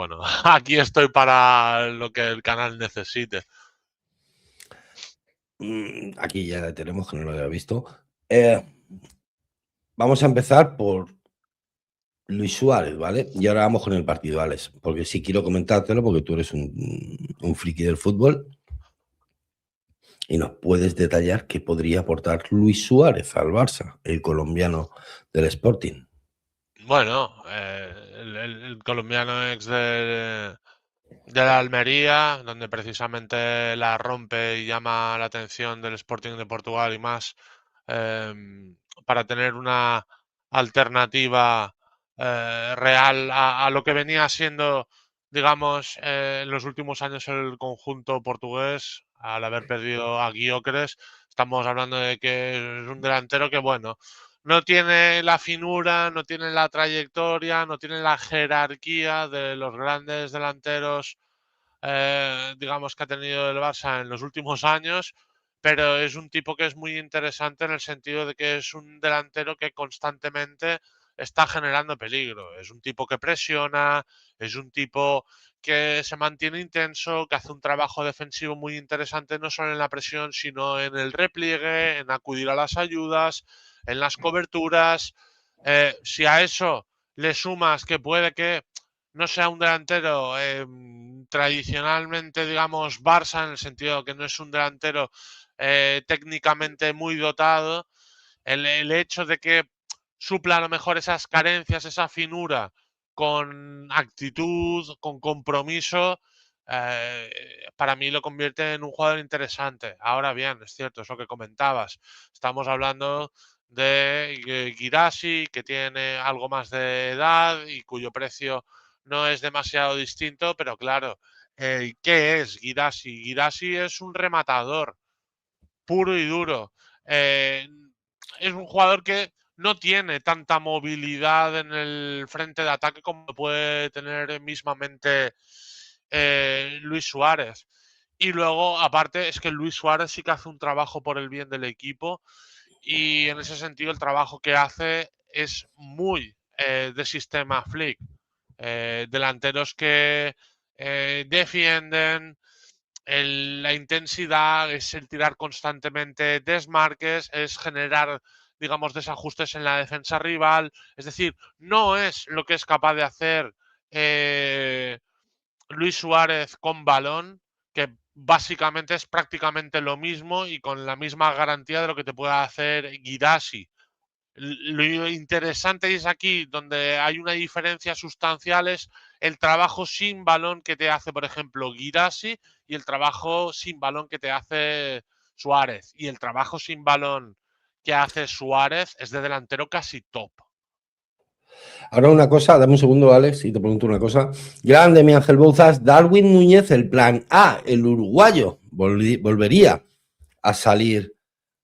Bueno, aquí estoy para lo que el canal necesite. Aquí ya tenemos, que no lo había visto. Vamos a empezar por Luis Suárez, ¿vale? Y ahora vamos con el partido, Alex, porque sí quiero comentártelo, porque tú eres un friki del fútbol y nos puedes detallar qué podría aportar Luis Suárez al Barça, el colombiano del Sporting. Bueno, el colombiano ex de la Almería, donde precisamente la rompe y llama la atención del Sporting de Portugal y más, para tener una alternativa real a lo que venía siendo, digamos, en los últimos años el conjunto portugués, al haber perdido a Gyökeres. Estamos hablando de que es un delantero que, bueno, no tiene la finura, no tiene la trayectoria, no tiene la jerarquía de los grandes delanteros, digamos, que ha tenido el Barça en los últimos años, pero es un tipo que es muy interesante en el sentido de que es un delantero que constantemente está generando peligro. Es un tipo que presiona, es un tipo que se mantiene intenso, que hace un trabajo defensivo muy interesante, no solo en la presión, sino en el repliegue, en acudir a las ayudas, en las coberturas. Si a eso le sumas que puede que no sea un delantero tradicionalmente, digamos, Barça, en el sentido que no es un delantero técnicamente muy dotado, el hecho de que supla a lo mejor esas carencias, esa finura, con actitud, con compromiso, para mí lo convierte en un jugador interesante. Ahora bien, es cierto, es lo que comentabas. Estamos hablando de Guirassy, que tiene algo más de edad y cuyo precio no es demasiado distinto, pero claro, ¿qué es Guirassy? Guirassy es un rematador puro y duro. Eh, es un jugador que no tiene tanta movilidad en el frente de ataque como puede tener mismamente Luis Suárez. Y luego, aparte, es que Luis Suárez sí que hace un trabajo por el bien del equipo y en ese sentido el trabajo que hace es muy de sistema flick. Delanteros que defienden, la intensidad, es el tirar constantemente desmarques, es generar, digamos, desajustes en la defensa rival. Es decir, no es lo que es capaz de hacer eh, Luis Suárez con balón, que básicamente es prácticamente lo mismo y con la misma garantía de lo que te puede hacer Guirassy. Lo interesante es aquí, donde hay una diferencia sustancial, es el trabajo sin balón que te hace, por ejemplo, Guirassy y el trabajo sin balón que te hace Suárez. Y el trabajo sin balón que hace Suárez es de delantero casi top. Ahora una cosa, dame un segundo, Alex, y te pregunto una cosa. Grande, mi Ángel Bouzas, Darwin Núñez, el plan A, el uruguayo, volvería a salir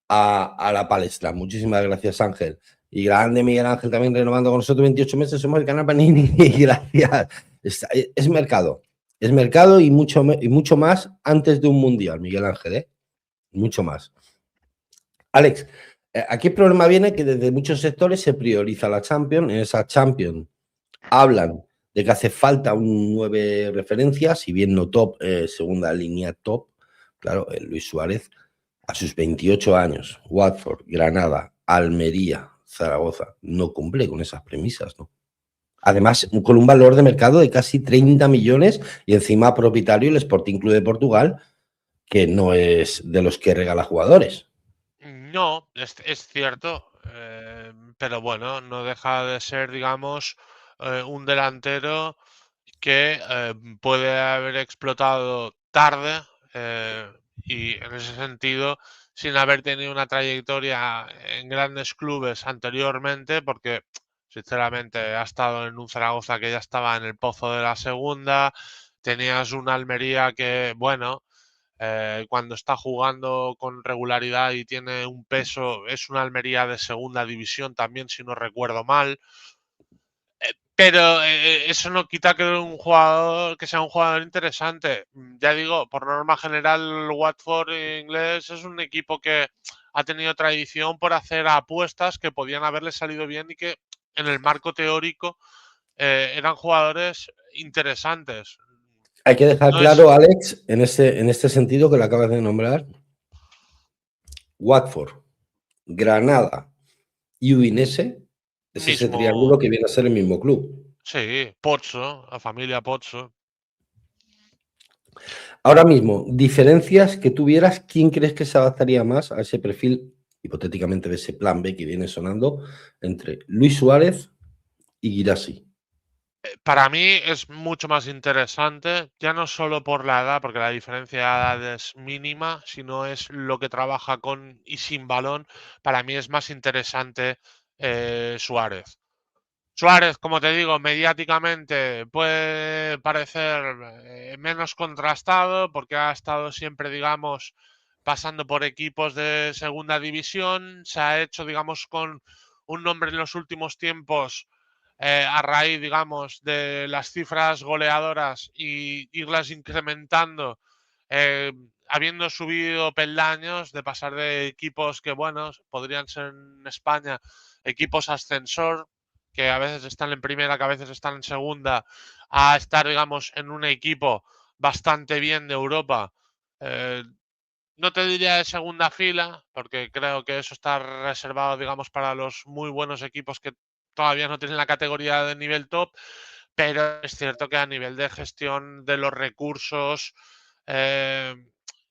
a la palestra. Muchísimas gracias, Ángel. Y grande Miguel Ángel también renovando con nosotros 28 meses. Somos el canal Panini. Gracias. Es mercado y mucho más antes de un mundial, Miguel Ángel, ¿eh? Mucho más. Alex, aquí el problema viene que desde muchos sectores se prioriza la Champions. En esa Champions hablan de que hace falta un 9 referencias, si bien no top, segunda línea top. Claro, Luis Suárez a sus 28 años, Watford, Granada, Almería, Zaragoza, no cumple con esas premisas, ¿no? Además, con un valor de mercado de casi 30 millones y encima propietario el Sporting Club de Portugal, que no es de los que regala jugadores. No, es cierto, pero bueno, no deja de ser, digamos, un delantero que puede haber explotado tarde y en ese sentido, sin haber tenido una trayectoria en grandes clubes anteriormente, porque sinceramente ha estado en un Zaragoza que ya estaba en el pozo de la segunda, tenías una Almería que, bueno, cuando está jugando con regularidad y tiene un peso, es una Almería de segunda división también, si no recuerdo mal. Pero eso no quita que sea un jugador interesante. Ya digo, por norma general, el Watford inglés es un equipo que ha tenido tradición por hacer apuestas que podían haberle salido bien y que en el marco teórico eran jugadores interesantes. Hay que dejar No es claro, Alex, en este sentido que lo acabas de nombrar, Watford, Granada y Udinese es ese triángulo mismo, que viene a ser el mismo club. sí, Pozzo, la familia Pozzo. Ahora mismo, diferencias que tuvieras, ¿quién crees que se adaptaría más a ese perfil, hipotéticamente de ese plan B que viene sonando, entre Luis Suárez y Guirassi? Para mí es mucho más interesante, ya no solo por la edad, porque la diferencia de edad es mínima, sino es lo que trabaja con y sin balón. Para mí es más interesante Suárez. Suárez, como te digo, mediáticamente puede parecer menos contrastado porque ha estado siempre, digamos, pasando por equipos de segunda división. Se ha hecho, digamos, con un nombre en los últimos tiempos a raíz, digamos, de las cifras goleadoras y irlas incrementando, eh, habiendo subido peldaños de pasar de equipos que, bueno, podrían ser en España equipos ascensor, que a veces están en primera, que a veces están en segunda, a estar, digamos, en un equipo bastante bien de Europa. Eh, no te diría de segunda fila, porque creo que eso está reservado, digamos, para los muy buenos equipos que todavía no tienen la categoría de nivel top, pero es cierto que a nivel de gestión de los recursos eh,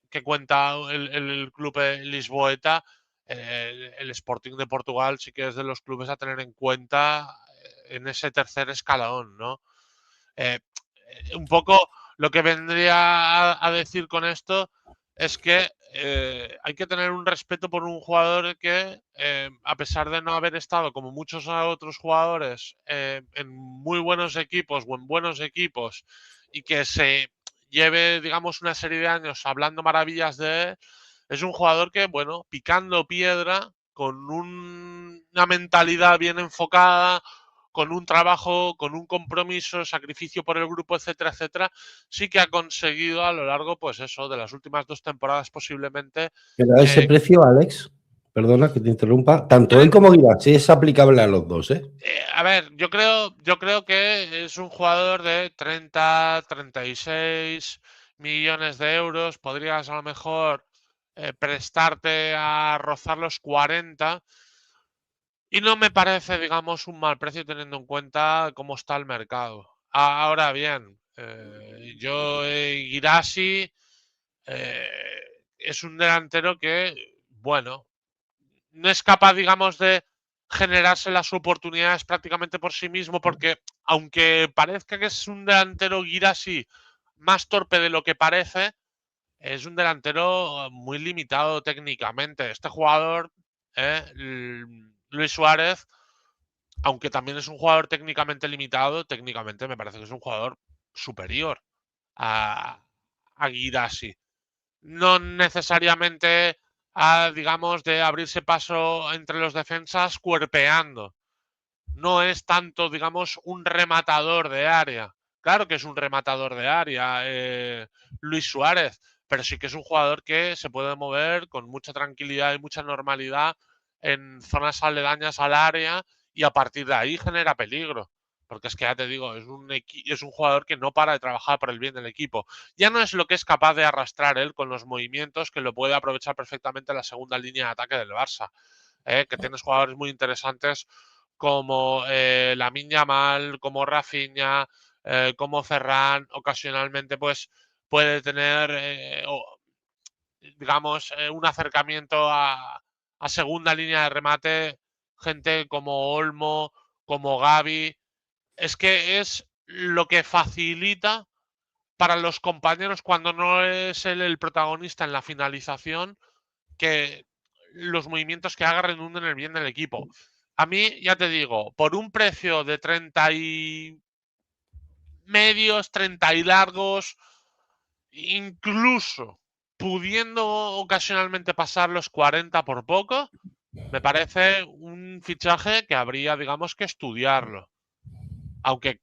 que cuenta el club lisboeta, el Sporting de Portugal sí que es de los clubes a tener en cuenta en ese tercer escalón, ¿no? Eh, un poco lo que vendría a decir con esto es que hay que tener un respeto por un jugador que, a pesar de no haber estado como muchos otros jugadores en muy buenos equipos o en buenos equipos y que se lleve, digamos, una serie de años hablando maravillas de él, es un jugador que, bueno, picando piedra, con una mentalidad bien enfocada, con un trabajo, con un compromiso, sacrificio por el grupo, etcétera, etcétera, sí que ha conseguido a lo largo, pues eso, de las últimas 2 temporadas posiblemente. Pero a ese eh, precio, Alex, perdona que te interrumpa, tanto él tiene- como Guirassi es aplicable a los dos, ¿eh? a ver, yo creo que es un jugador de 36 millones de euros. Podrías a lo mejor prestarte a rozar los 40. Y no me parece, digamos, un mal precio teniendo en cuenta cómo está el mercado. Ahora bien, Guirassi eh, es un delantero que, bueno, no es capaz, digamos, de generarse las oportunidades prácticamente por sí mismo, porque aunque parezca que es un delantero Guirassi más torpe de lo que parece, es un delantero muy limitado técnicamente. Este jugador, Luis Suárez, aunque también es un jugador técnicamente limitado, técnicamente me parece que es un jugador superior a, a Guirassi. No necesariamente digamos, de abrirse paso entre los defensas cuerpeando. No es tanto, digamos, un rematador de área. Claro que es un rematador de área, Luis Suárez, pero sí que es un jugador que se puede mover con mucha tranquilidad y mucha normalidad en zonas aledañas al área y a partir de ahí genera peligro. Porque es que ya te digo, es un jugador que no para de trabajar por el bien del equipo. Ya no es lo que es capaz de arrastrar él con los movimientos, que lo puede aprovechar perfectamente la segunda línea de ataque del Barça. Que tienes jugadores muy interesantes como Lamine Yamal, como Rafinha, como Ferran, ocasionalmente pues puede tener, digamos, un acercamiento a segunda línea de remate, gente como Olmo, como Gavi. Es que es lo que facilita para los compañeros cuando no es él el protagonista en la finalización, que los movimientos que haga redunden en el bien del equipo. A mí, ya te digo, por un precio de 30 y medios, 30 y largos, incluso pudiendo ocasionalmente pasar los 40 por poco, me parece un fichaje que habría, digamos, que estudiarlo. Aunque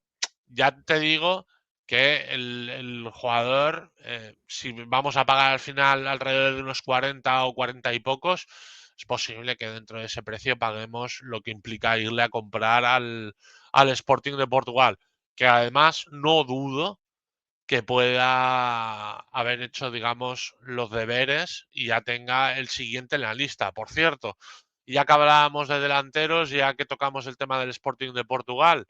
ya te digo que el jugador, si vamos a pagar al final alrededor de unos 40 o 40 y pocos, es posible que dentro de ese precio paguemos lo que implica irle a comprar al Sporting de Portugal, que además no dudo que pueda haber hecho, digamos, los deberes y ya tenga el siguiente en la lista. Por cierto, ya que hablábamos de delanteros, ya que tocamos el tema del Sporting de Portugal,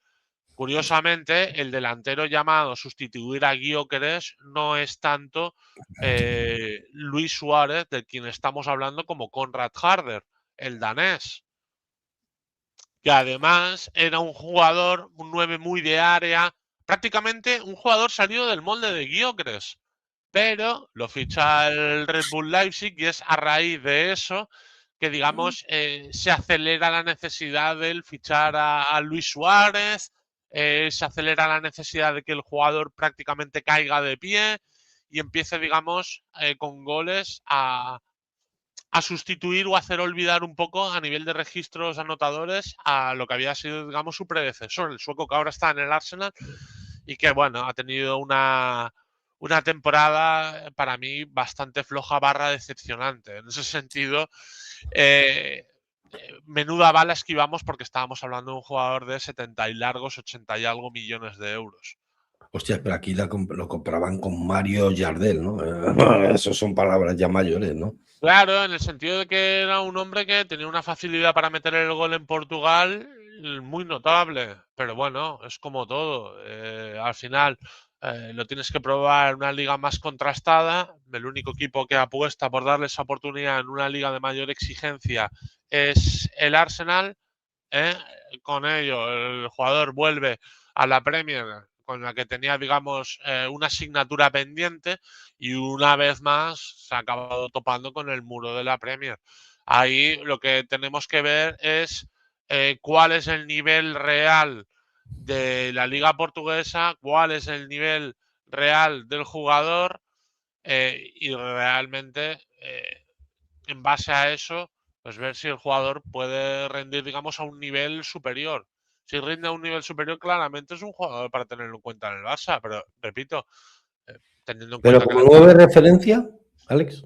curiosamente, el delantero llamado a sustituir a Gyökeres no es tanto Luis Suárez, de quien estamos hablando, como Konrad Harder, el danés, que además era un jugador, un 9 muy de área, prácticamente un jugador salido del molde de Gyökeres, pero lo ficha el Red Bull Leipzig y es a raíz de eso que, digamos, se acelera la necesidad de fichar a Luis Suárez, se acelera la necesidad de que el jugador prácticamente caiga de pie y empiece, digamos, con goles a sustituir o hacer olvidar un poco a nivel de registros anotadores a lo que había sido, digamos, su predecesor, el sueco que ahora está en el Arsenal y que, bueno, ha tenido una temporada para mí bastante floja barra decepcionante. En ese sentido, menuda bala esquivamos porque estábamos hablando de un jugador de 70 y largos, 80 y algo millones de euros. Hostia, pero aquí lo compraban con Mario Jardel, ¿no? Eso son palabras ya mayores, ¿no? Claro, en el sentido de que era un hombre que tenía una facilidad para meter el gol en Portugal muy notable. Pero bueno, es como todo. Al final lo tienes que probar en una liga más contrastada. El único equipo que apuesta por darle esa oportunidad en una liga de mayor exigencia es el Arsenal. Con ello, el jugador vuelve a la Premier con la que tenía, digamos, una asignatura pendiente y una vez más se ha acabado topando con el muro de la Premier. Ahí lo que tenemos que ver es cuál es el nivel real de la liga portuguesa, cuál es el nivel real del jugador y realmente en base a eso pues ver si el jugador puede rendir, digamos, a un nivel superior. Si rinde a un nivel superior, claramente es un jugador para tenerlo en cuenta en el Barça, pero repito, teniendo en Pero cuenta que como nueve referencia, Alex.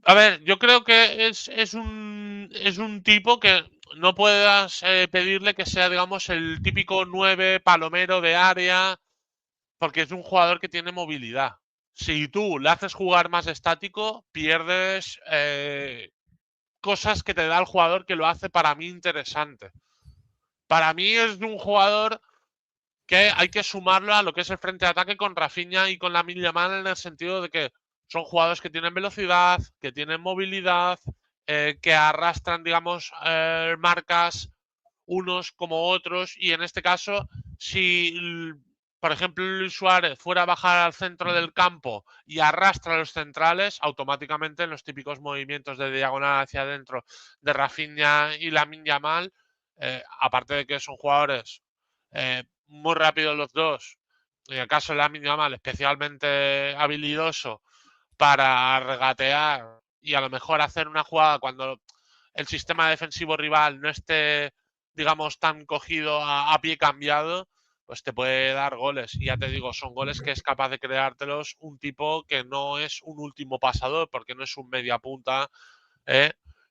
A ver, yo creo que es un tipo que no puedas pedirle que sea, digamos, el típico 9 palomero de área, porque es un jugador que tiene movilidad. Si tú le haces jugar más estático, pierdes cosas que te da el jugador que lo hace para mí interesante. Para mí es un jugador que hay que sumarlo a lo que es el frente de ataque con Rafinha y con Lamine Yamal en el sentido de que son jugadores que tienen velocidad, que tienen movilidad, que arrastran, digamos, marcas unos como otros y en este caso, si por ejemplo Luis Suárez fuera a bajar al centro del campo y arrastra a los centrales, automáticamente en los típicos movimientos de diagonal hacia adentro de Rafinha y Lamine Yamal, aparte de que son jugadores muy rápidos los dos, en el caso de Lamine Yamal especialmente habilidoso para regatear y a lo mejor hacer una jugada cuando el sistema defensivo rival no esté, digamos, tan cogido a pie cambiado, pues te puede dar goles. Y ya te digo, son goles que es capaz de creártelos un tipo que no es un último pasador, porque no es un media punta,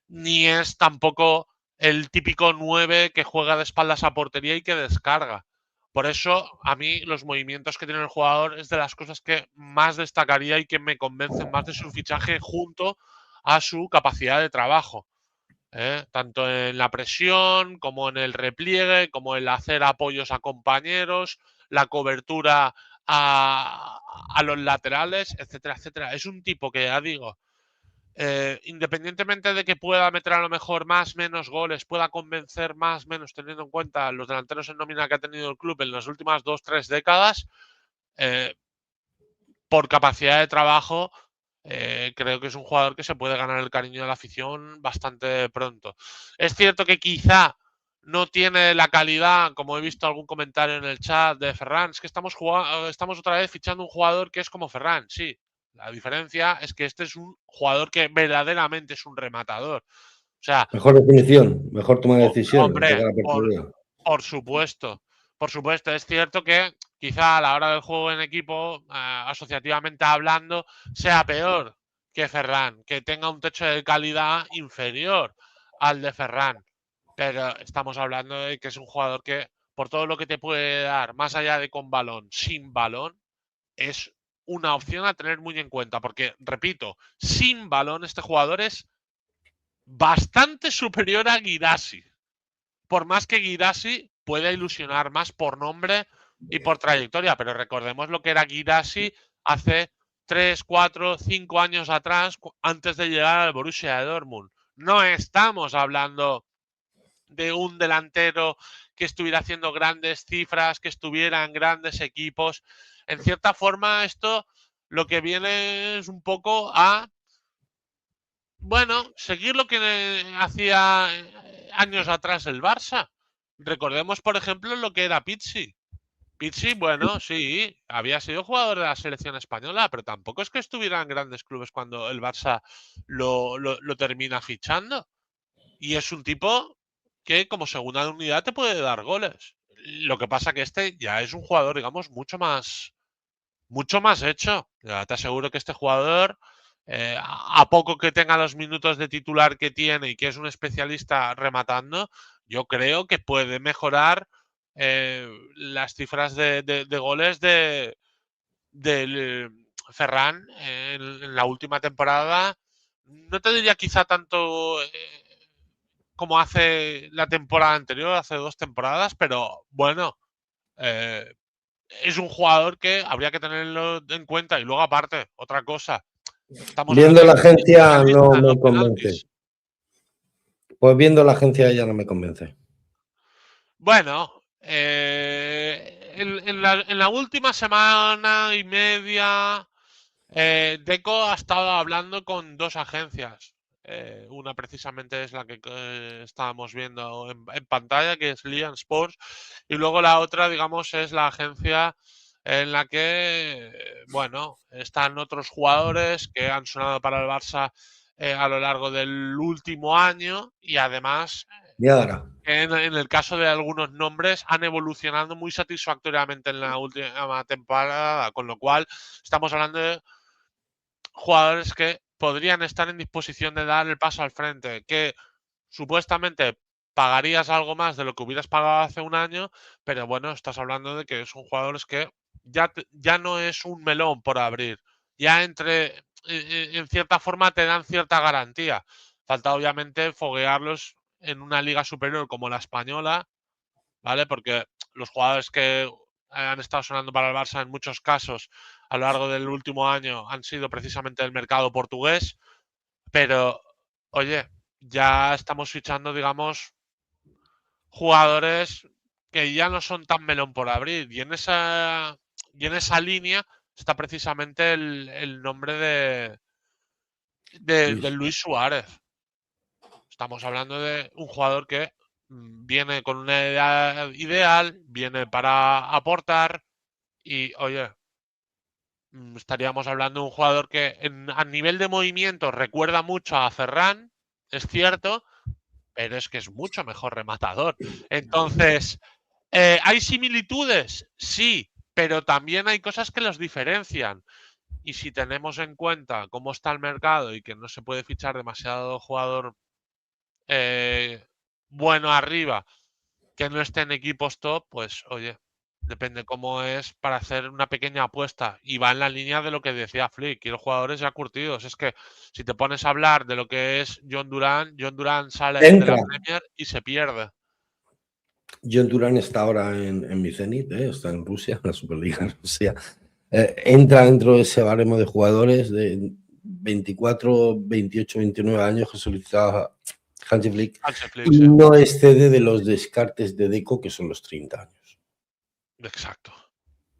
ni es tampoco el típico 9 que juega de espaldas a portería y que descarga. Por eso, a mí, los movimientos que tiene el jugador es de las cosas que más destacaría y que me convencen más de su fichaje junto a su capacidad de trabajo. Tanto en la presión, como en el repliegue, como en hacer apoyos a compañeros, la cobertura a los laterales, etcétera, etcétera. Es un tipo que, ya digo, independientemente de que pueda meter a lo mejor más, menos goles, pueda convencer más, menos, teniendo en cuenta los delanteros en nómina que ha tenido el club en las últimas 2-3 décadas, eh, por capacidad de trabajo, creo que es un jugador que se puede ganar el cariño de la afición bastante pronto. Es cierto que quizá no tiene la calidad, como he visto algún comentario en el chat de Ferran, es que estamos otra vez fichando un jugador que es como Ferran, sí. La diferencia es que este es un jugador que verdaderamente es un rematador. O sea, Mejor definición, mejor toma de decisión. hombre, por supuesto. Por supuesto, es cierto que quizá a la hora del juego en equipo, asociativamente hablando, sea peor que Ferran, que tenga un techo de calidad inferior al de Ferran. Pero estamos hablando de que es un jugador que por todo lo que te puede dar, más allá de con balón, sin balón, es una opción a tener muy en cuenta. Porque, repito, sin balón este jugador es bastante superior a Guirassy. Por más que Guirassy pueda ilusionar más por nombre y por trayectoria, pero recordemos lo que era Guirassy hace 3, 4, 5 años atrás, antes de llegar al Borussia Dortmund. No estamos hablando de un delantero que estuviera haciendo grandes cifras, que estuviera en grandes equipos. En cierta forma, esto lo que viene es un poco a, bueno, seguir lo que hacía años atrás el Barça. Recordemos, por ejemplo, lo que era Pizzi. Pizzi, bueno, sí, había sido jugador de la selección española, pero tampoco es que estuviera en grandes clubes cuando el Barça lo termina fichando. Y es un tipo que como segunda unidad te puede dar goles. Lo que pasa que este ya es un jugador, digamos, mucho más hecho. Ya te aseguro que este jugador, a poco que tenga los minutos de titular que tiene y que es un especialista rematando, yo creo que puede mejorar las cifras de goles de Ferran en la última temporada. No te diría quizá tanto como hace la temporada anterior, hace 2 temporadas, pero bueno, es un jugador que habría que tenerlo en cuenta. Y luego, aparte, otra cosa, estamos Viendo hablando la de un agencia no especialista en me los convence. penaltis. Pues viendo la agencia ya no me convence. Bueno, en la última semana y media, Deco ha estado hablando con 2 agencias. Una precisamente es la que estábamos viendo en pantalla, que es Lian Sports, y luego la otra, digamos, es la agencia en la que, bueno, están otros jugadores que han sonado para el Barça a lo largo del último año y además, Y ahora, en el caso de algunos nombres, han evolucionado muy satisfactoriamente en la última temporada, con lo cual estamos hablando de jugadores que podrían estar en disposición de dar el paso al frente, que supuestamente pagarías algo más de lo que hubieras pagado hace un año, pero bueno, estás hablando de que son jugadores que ya no es un melón por abrir, ya en cierta forma te dan cierta garantía. Falta obviamente foguearlos en una liga superior como la española, ¿vale? Porque los jugadores que han estado sonando para el Barça en muchos casos a lo largo del último año han sido precisamente del mercado portugués, pero oye, ya estamos fichando, digamos, jugadores que ya no son tan melón por abrir. Y en esa línea está precisamente el nombre de Luis Suárez. Estamos hablando de un jugador que viene con una edad ideal, viene para aportar y, oye, estaríamos hablando de un jugador que a nivel de movimiento recuerda mucho a Ferran, es cierto, pero es que es mucho mejor rematador. Entonces, ¿hay similitudes? Sí, pero también hay cosas que los diferencian. Y si tenemos en cuenta cómo está el mercado y que no se puede fichar demasiado jugador bueno arriba que no esté en equipos top, pues oye, depende cómo es para hacer una pequeña apuesta. Y va en la línea de lo que decía Flick, quiero jugadores ya curtidos. Es que si te pones a hablar de lo que es John Durán sale de la entra. Premier y se pierde. John Durán está ahora en mi Zenit, está en Rusia, en la Superliga Rusia. Entra dentro de ese baremo de jugadores de 24, 28, 29 años que solicitaba Hansi Flick y Sí. no excede de los descartes de Deco, que son los 30 años. Exacto.